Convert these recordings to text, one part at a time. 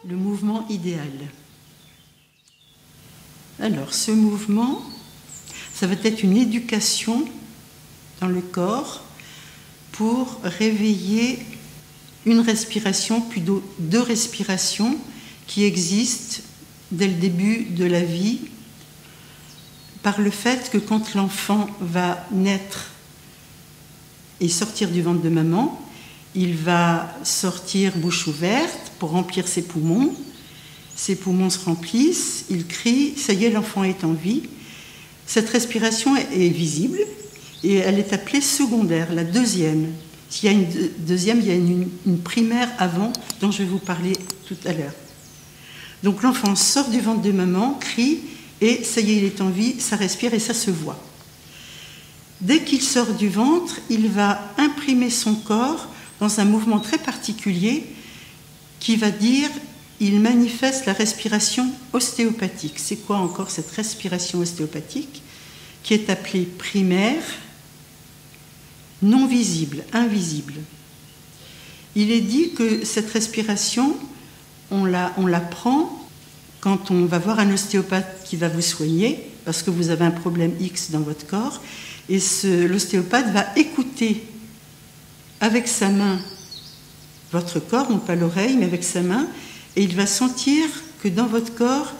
le mouvement idéal. Alors, ce mouvement, ça va être une éducation dans le corps pour réveiller une respiration, puis deux respirations qui existent dès le début de la vie, par le fait que quand l'enfant va naître et sortir du ventre de maman, il va sortir bouche ouverte pour remplir ses poumons se remplissent, il crie, ça y est, l'enfant est en vie. Cette respiration est visible et elle est appelée secondaire, la deuxième. S'il y a une deuxième, il y a une primaire avant dont je vais vous parler tout à l'heure. Donc l'enfant sort du ventre de maman, crie, et ça y est, il est en vie, ça respire et ça se voit. Dès qu'il sort du ventre, il va imprimer son corps dans un mouvement très particulier qui va dire, il manifeste la respiration ostéopathique. C'est quoi encore cette respiration ostéopathique qui est appelée primaire, non visible, invisible. Il est dit que cette respiration, on la prend quand on va voir un ostéopathe qui va vous soigner, parce que vous avez un problème X dans votre corps, et l'ostéopathe va écouter avec sa main votre corps, non pas l'oreille, mais avec sa main, et il va sentir que dans votre corps,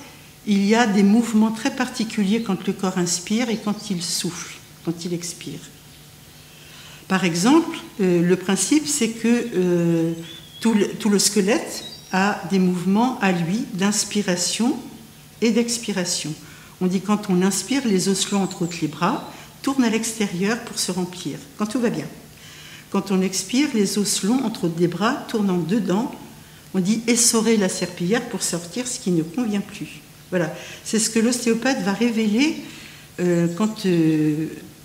il y a des mouvements très particuliers quand le corps inspire et quand il souffle, quand il expire. Par exemple, le principe, c'est que tout le squelette a des mouvements à lui d'inspiration et d'expiration. On dit quand on inspire, les os longs, entre autres les bras, tournent à l'extérieur pour se remplir, quand tout va bien. Quand on expire, les os longs, entre autres des bras, tournent en dedans. On dit essorer la serpillière pour sortir ce qui ne convient plus. Voilà, c'est ce que l'ostéopathe va révéler quand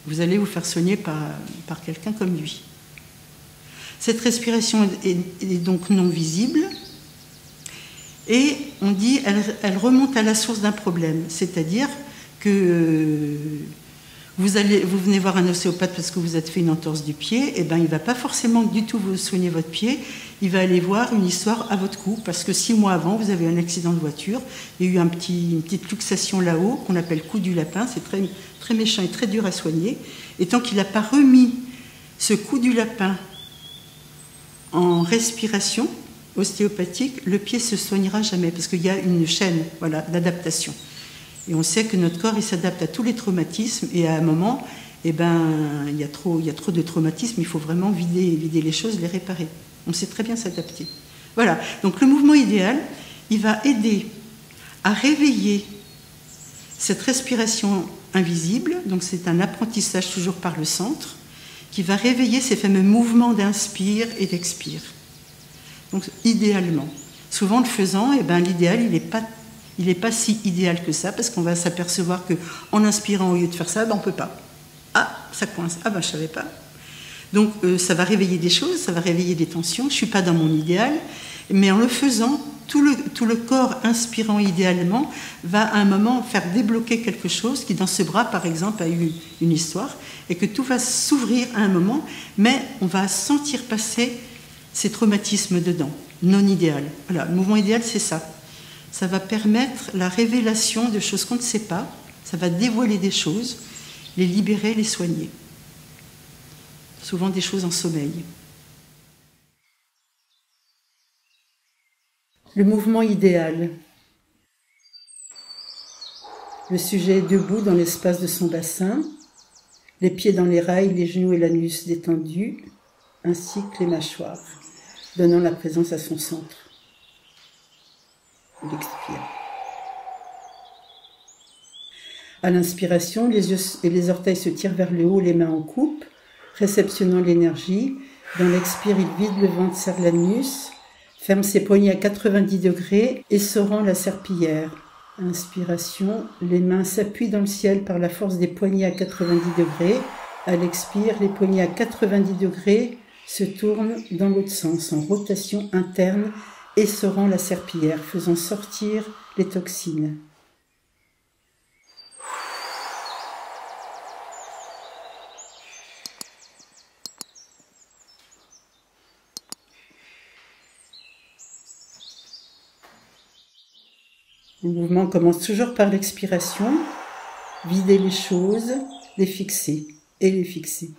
vous allez vous faire soigner par quelqu'un comme lui. Cette respiration est donc non visible et on dit elle remonte à la source d'un problème, c'est-à-dire que vous venez voir un ostéopathe parce que vous êtes fait une entorse du pied, et ben il ne va pas forcément du tout vous soigner votre pied, il va aller voir une histoire à votre cou, parce que 6 mois avant, vous avez eu un accident de voiture, il y a eu une petite luxation là-haut, qu'on appelle cou du lapin, c'est très, très méchant et très dur à soigner, et tant qu'il n'a pas remis ce cou du lapin en respiration ostéopathique, le pied ne se soignera jamais, parce qu'il y a une chaîne d'adaptation. Et on sait que notre corps, il s'adapte à tous les traumatismes, et à un moment, il y a trop de traumatismes, il faut vraiment vider les choses, les réparer. On sait très bien s'adapter. Voilà, donc le mouvement idéal, il va aider à réveiller cette respiration invisible, donc c'est un apprentissage toujours par le centre, qui va réveiller ces fameux mouvements d'inspire et d'expire. Donc idéalement. Souvent le faisant, l'idéal, il n'est pas si idéal que ça, parce qu'on va s'apercevoir qu'en inspirant, au lieu de faire ça, on ne peut pas. Ah, ça coince. Ah, je ne savais pas. Donc, ça va réveiller des choses, ça va réveiller des tensions. Je ne suis pas dans mon idéal, mais en le faisant, tout le corps inspirant idéalement va à un moment faire débloquer quelque chose qui, dans ce bras, par exemple, a eu une histoire, et que tout va s'ouvrir à un moment, mais on va sentir passer ces traumatismes dedans, non idéal. Voilà, le mouvement idéal, c'est ça. Ça va permettre la révélation de choses qu'on ne sait pas, ça va dévoiler des choses, les libérer, les soigner. Souvent des choses en sommeil. Le mouvement idéal. Le sujet est debout dans l'espace de son bassin, les pieds dans les rails, les genoux et l'anus détendus, ainsi que les mâchoires, donnant la présence à son centre. Il expire. À l'inspiration, les yeux et les orteils se tirent vers le haut, les mains en coupe, réceptionnant l'énergie. Dans l'expire, il vide le ventre, serre l'anus, ferme ses poignets à 90 degrés, essorant la serpillière. Inspiration, les mains s'appuient dans le ciel par la force des poignets à 90 degrés. À l'expire, les poignets à 90 degrés se tournent dans l'autre sens, en rotation interne, essorant la serpillière, faisant sortir les toxines. Le mouvement commence toujours par l'expiration. Vider les choses, les fixer et les fixer.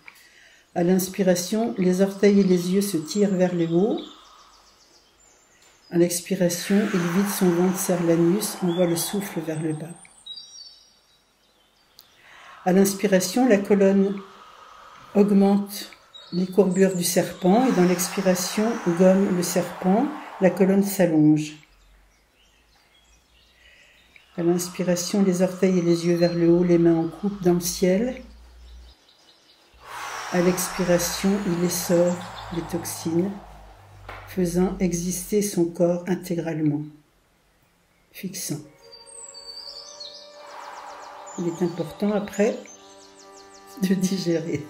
À l'inspiration, les orteils et les yeux se tirent vers le haut. À l'expiration, il vide son ventre, serre l'anus, envoie le souffle vers le bas. À l'inspiration, la colonne augmente les courbures du serpent et dans l'expiration, gomme le serpent, la colonne s'allonge. À l'inspiration, les orteils et les yeux vers le haut, les mains en coupe dans le ciel. À l'expiration, il essore les toxines, faisant exister son corps intégralement, fixant. Il est important après de digérer.